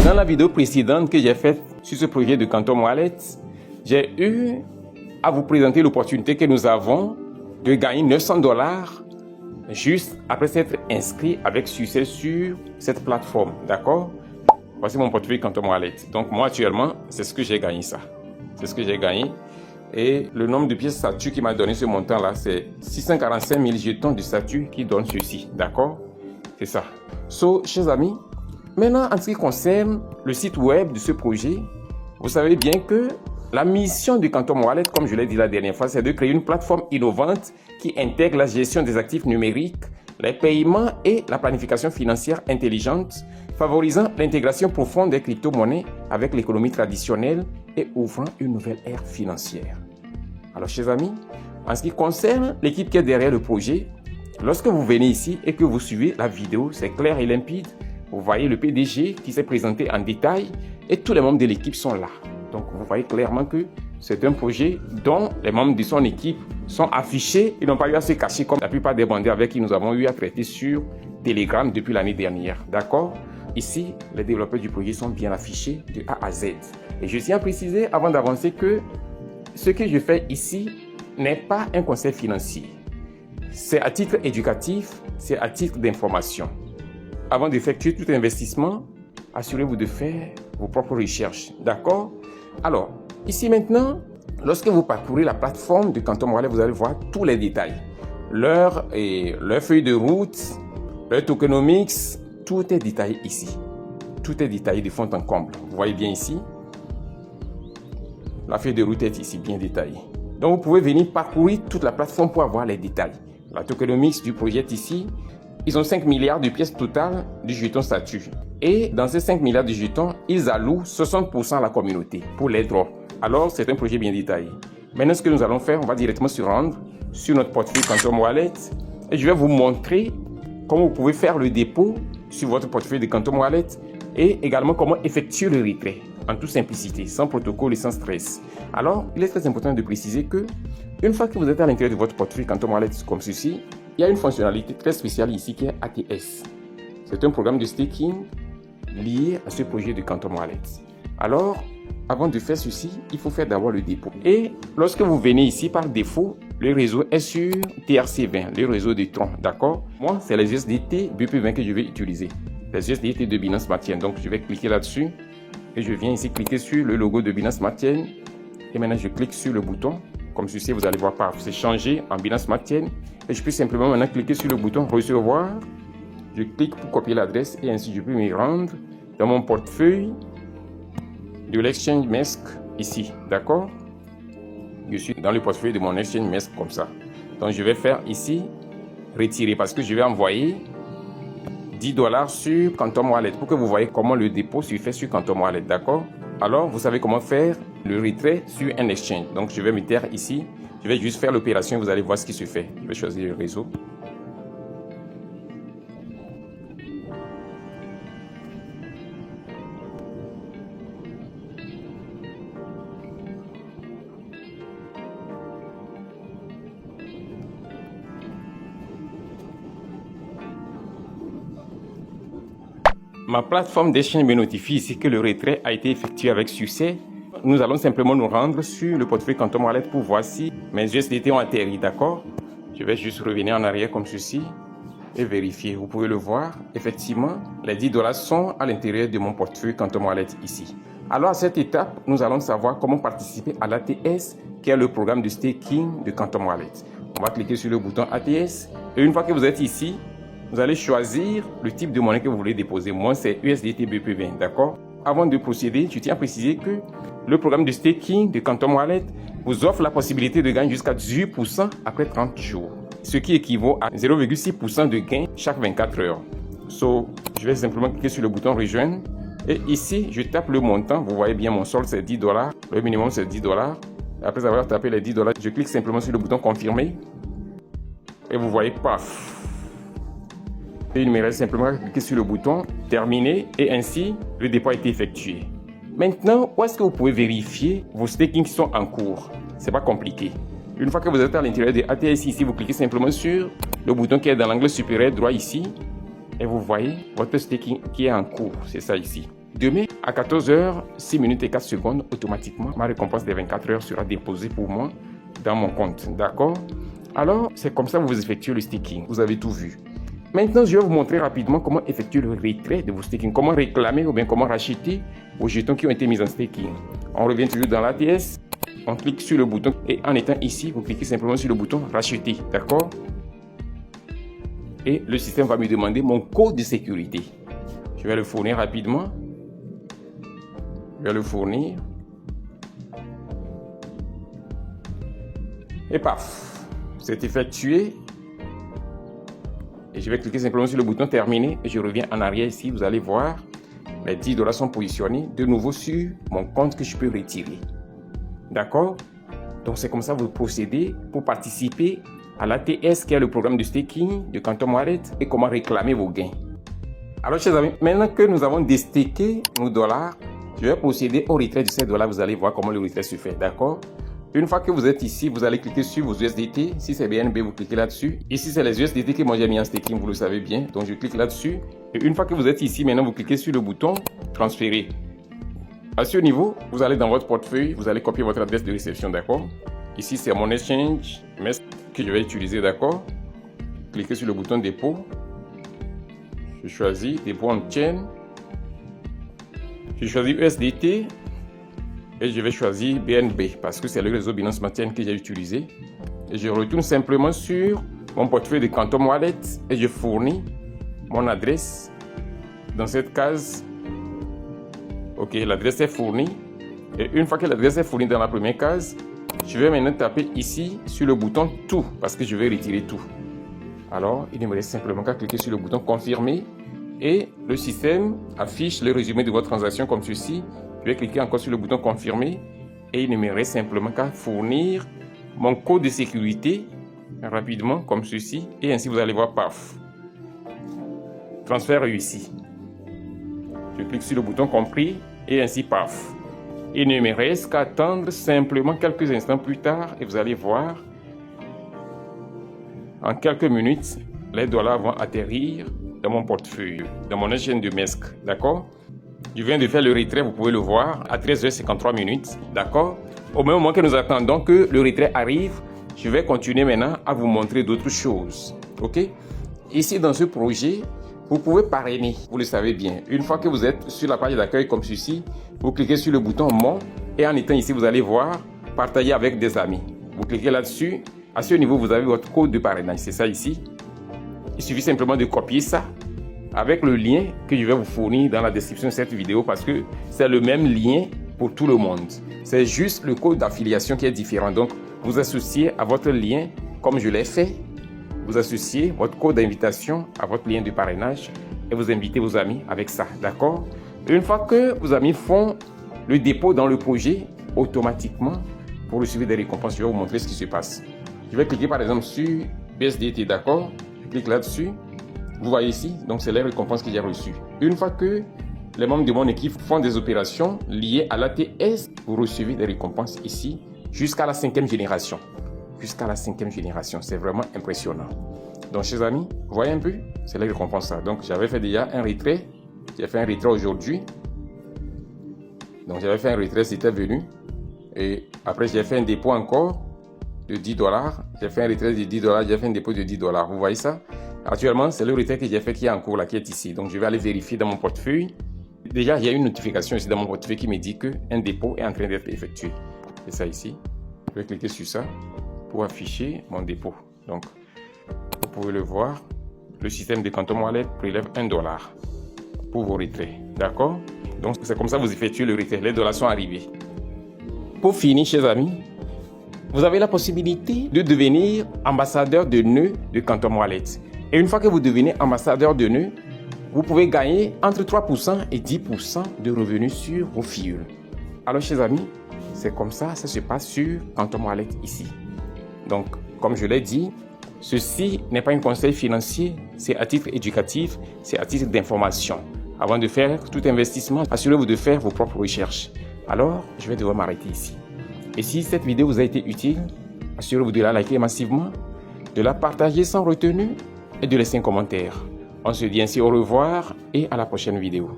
Dans la vidéo précédente que j'ai faite sur ce projet de Quantum Wallet, j'ai eu à vous présenter l'opportunité que nous avons de gagner 900 $ juste après s'être inscrit avec succès sur cette plateforme. D'accord? Voici mon portefeuille Quantum Wallet. Donc moi actuellement, c'est ce que j'ai gagné ça. C'est ce que j'ai gagné. Et le nombre de pièces statues qui m'a donné ce montant-là, c'est 645 000 jetons de statues qui donnent ceci. D'accord? C'est ça. So, chers amis, maintenant en ce qui concerne le site web de ce projet, vous savez bien que la mission du Quantum Wallet, comme je l'ai dit la dernière fois, c'est de créer une plateforme innovante qui intègre la gestion des actifs numériques, les paiements et la planification financière intelligente, favorisant l'intégration profonde des crypto-monnaies avec l'économie traditionnelle et ouvrant une nouvelle ère financière. Alors, chers amis, en ce qui concerne l'équipe qui est derrière le projet, lorsque vous venez ici et que vous suivez la vidéo, c'est clair et limpide. Vous voyez le PDG qui s'est présenté en détail et tous les membres de l'équipe sont là. Donc, vous voyez clairement que c'est un projet dont les membres de son équipe sont affichés. Ils n'ont pas eu à se cacher comme la plupart des bandits avec qui nous avons eu à traiter sur Telegram depuis l'année dernière. D'accord? Ici, les développeurs du projet sont bien affichés de A à Z. Et je tiens à préciser avant d'avancer que ce que je fais ici n'est pas un conseil financier. C'est à titre éducatif, c'est à titre d'information. Avant d'effectuer tout investissement, assurez-vous de faire vos propres recherches. D'accord? Alors, ici maintenant, lorsque vous parcourez la plateforme de Quantum Wallet, vous allez voir tous les détails. Leur feuille de route, leur tokenomics, tout est détaillé ici. Tout est détaillé de fond en comble. Vous voyez bien ici. La feuille de route est ici, bien détaillée. Donc, vous pouvez venir parcourir toute la plateforme pour avoir les détails. La tokenomics du projet est ici. Ils ont 5 milliards de pièces totales du jeton statut. Et dans ces 5 milliards de jetons, ils allouent 60% à la communauté pour les drops. Alors, c'est un projet bien détaillé. Maintenant, ce que nous allons faire, on va directement se rendre sur notre portefeuille Quantum Wallet. Et je vais vous montrer comment vous pouvez faire le dépôt sur votre portefeuille de Quantum Wallet et également comment effectuer le retrait en toute simplicité, sans protocole et sans stress. Alors, il est très important de préciser que une fois que vous êtes à l'intérieur de votre portefeuille Quantum Wallet comme ceci, il y a une fonctionnalité très spéciale ici qui est ATS. C'est un programme de staking lié à ce projet de Quantum Wallet. Alors, avant de faire ceci, il faut faire d'abord le dépôt. Et lorsque vous venez ici, par défaut, le réseau est sur TRC20, le réseau de Tron, d'accord? Moi, c'est les USDT BP20 que je vais utiliser. Les USDT de Binance Smart Chain. Donc, je vais cliquer là-dessus. Et je viens ici cliquer sur le logo de Binance Smart Chain. Et maintenant, je clique sur le bouton. Comme ceci, vous allez voir, c'est changé en Binance Smart Chain. Et je peux simplement maintenant cliquer sur le bouton recevoir. Je clique pour copier l'adresse et ainsi je peux me rendre dans mon portefeuille de l'exchange MESC ici, d'accord? Je suis dans le portefeuille de mon exchange MESC comme ça. Donc je vais faire ici retirer parce que je vais envoyer 10 $ sur Quantum Wallet pour que vous voyez comment le dépôt se fait sur Quantum Wallet, d'accord? Alors vous savez comment faire le retrait sur un exchange. Donc je vais me taire ici, je vais juste faire l'opération et vous allez voir ce qui se fait. Je vais choisir le réseau. Ma plateforme d'échange me notifie ici que le retrait a été effectué avec succès. Nous allons simplement nous rendre sur le portefeuille Quantum Wallet pour voir si mes USDT ont atterri, d'accord? Je vais juste revenir en arrière comme ceci et vérifier. Vous pouvez le voir, effectivement, les 10 $ sont à l'intérieur de mon portefeuille Quantum Wallet ici. Alors à cette étape, nous allons savoir comment participer à l'ATS, qui est le programme de staking de Quantum Wallet. On va cliquer sur le bouton ATS et une fois que vous êtes ici, vous allez choisir le type de monnaie que vous voulez déposer. Moi, c'est USDT BP20, d'accord? Avant de procéder, je tiens à préciser que le programme de staking de Quantum Wallet vous offre la possibilité de gagner jusqu'à 18% après 30 jours, ce qui équivaut à 0,6% de gain chaque 24 heures. So, je vais simplement cliquer sur le bouton rejoindre et ici, je tape le montant. Vous voyez bien, mon solde c'est 10 $, le minimum c'est 10 $. Après avoir tapé les 10 $, je clique simplement sur le bouton confirmer et vous voyez, paf! Et il me reste simplement à cliquer sur le bouton terminer et ainsi le dépôt a été effectué. Maintenant, où est-ce que vous pouvez vérifier vos stakings qui sont en cours? C'est pas compliqué. Une fois que vous êtes à l'intérieur de ATS ici, vous cliquez simplement sur le bouton qui est dans l'angle supérieur droit ici et vous voyez votre staking qui est en cours. C'est ça ici. Demain, à 14h, 6 minutes et 4 secondes, automatiquement, ma récompense des 24 heures sera déposée pour moi dans mon compte. D'accord? Alors, c'est comme ça que vous effectuez le staking. Vous avez tout vu. Maintenant, je vais vous montrer rapidement comment effectuer le retrait de vos staking. Comment réclamer ou bien comment racheter vos jetons qui ont été mis en staking. On revient toujours dans l'ATS. On clique sur le bouton et en étant ici, vous cliquez simplement sur le bouton racheter. D'accord? Et le système va me demander mon code de sécurité. Je vais le fournir rapidement. Je vais le fournir. Et paf, c'est effectué. Et je vais cliquer simplement sur le bouton terminer et je reviens en arrière ici. Vous allez voir, les 10 $ sont positionnés de nouveau sur mon compte que je peux retirer. D'accord? Donc c'est comme ça que vous procédez pour participer à l'ATS qui est le programme de staking de Quantum Wallet et comment réclamer vos gains. Alors chers amis, maintenant que nous avons destaké nos dollars, je vais procéder au retrait de ces dollars. Vous allez voir comment le retrait se fait. D'accord? Une fois que vous êtes ici, vous allez cliquer sur vos USDT. Si c'est BNB, vous cliquez là-dessus. Ici, c'est les USDT que moi j'ai mis en staking, vous le savez bien. Donc, je clique là-dessus. Et une fois que vous êtes ici, maintenant, vous cliquez sur le bouton transférer. À ce niveau, vous allez dans votre portefeuille, vous allez copier votre adresse de réception, d'accord? Ici, c'est mon exchange que je vais utiliser, d'accord? Cliquez sur le bouton dépôt. Je choisis dépôt en chain. Je choisis USDT. Et je vais choisir BNB parce que c'est le réseau Binance Smart Chain que j'ai utilisé. Et je retourne simplement sur mon portefeuille de Quantum Wallet et je fournis mon adresse dans cette case. Ok, l'adresse est fournie. Et une fois que l'adresse est fournie dans la première case, je vais maintenant taper ici sur le bouton tout parce que je vais retirer tout. Alors, il ne me reste simplement qu'à cliquer sur le bouton confirmer et le système affiche le résumé de votre transaction comme ceci. Je vais cliquer encore sur le bouton confirmer et il ne me reste simplement qu'à fournir mon code de sécurité rapidement comme ceci et ainsi vous allez voir paf, transfert réussi. Je clique sur le bouton compris et ainsi paf. Il ne me reste qu'à attendre simplement quelques instants plus tard et vous allez voir en quelques minutes les dollars vont atterrir dans mon portefeuille, dans mon échelle de MESC, d'accord? Je viens de faire le retrait, vous pouvez le voir, à 13h53 minutes, d'accord? Au même moment que nous attendons que le retrait arrive, je vais continuer maintenant à vous montrer d'autres choses, ok? Ici, dans ce projet, vous pouvez parrainer, vous le savez bien. Une fois que vous êtes sur la page d'accueil comme ceci, vous cliquez sur le bouton « Mon » et en étant ici, vous allez voir « Partager avec des amis ». Vous cliquez là-dessus. À ce niveau, vous avez votre code de parrainage, c'est ça ici. Il suffit simplement de copier ça avec le lien que je vais vous fournir dans la description de cette vidéo parce que c'est le même lien pour tout le monde. C'est juste le code d'affiliation qui est différent. Donc, vous associez à votre lien, comme je l'ai fait, vous associez votre code d'invitation à votre lien de parrainage et vous invitez vos amis avec ça, d'accord? Une fois que vos amis font le dépôt dans le projet, automatiquement, pour recevoir des récompenses, je vais vous montrer ce qui se passe. Je vais cliquer par exemple sur BSDT, d'accord? Je clique là-dessus. Vous voyez ici, donc c'est les récompenses que j'ai reçues. Une fois que les membres de mon équipe font des opérations liées à l'ATS, vous recevez des récompenses ici jusqu'à la 5e génération. Jusqu'à la 5e génération, c'est vraiment impressionnant. Donc, chers amis, vous voyez un peu, c'est les récompenses. Donc, j'avais fait déjà un retrait. J'ai fait un retrait aujourd'hui. Donc, j'avais fait un retrait, c'était venu. Et après, j'ai fait un dépôt encore de 10 $. J'ai fait un retrait de 10 $. J'ai fait un dépôt de 10 $. Vous voyez ça? Actuellement, c'est le retrait que j'ai fait qui est en cours, là, qui est ici. Donc, je vais aller vérifier dans mon portefeuille. Déjà, il y a une notification ici dans mon portefeuille qui me dit qu'un dépôt est en train d'être effectué. C'est ça ici. Je vais cliquer sur ça pour afficher mon dépôt. Donc, vous pouvez le voir. Le système de Quantum Wallet prélève 1 $ pour vos retraits. D'accord? Donc, c'est comme ça que vous effectuez le retrait. Les dollars sont arrivés. Pour finir, chers amis, vous avez la possibilité de devenir ambassadeur de nœuds de Quantum Wallet. Et une fois que vous devenez ambassadeur de nœuds, vous pouvez gagner entre 3% et 10% de revenus sur vos fioles. Alors, chers amis, c'est comme ça se passe sur Quantum Wallet ici. Donc, comme je l'ai dit, ceci n'est pas un conseil financier, c'est à titre éducatif, c'est à titre d'information. Avant de faire tout investissement, assurez-vous de faire vos propres recherches. Alors, je vais devoir m'arrêter ici. Et si cette vidéo vous a été utile, assurez-vous de la liker massivement, de la partager sans retenue et de laisser un commentaire. On se dit ainsi au revoir et à la prochaine vidéo.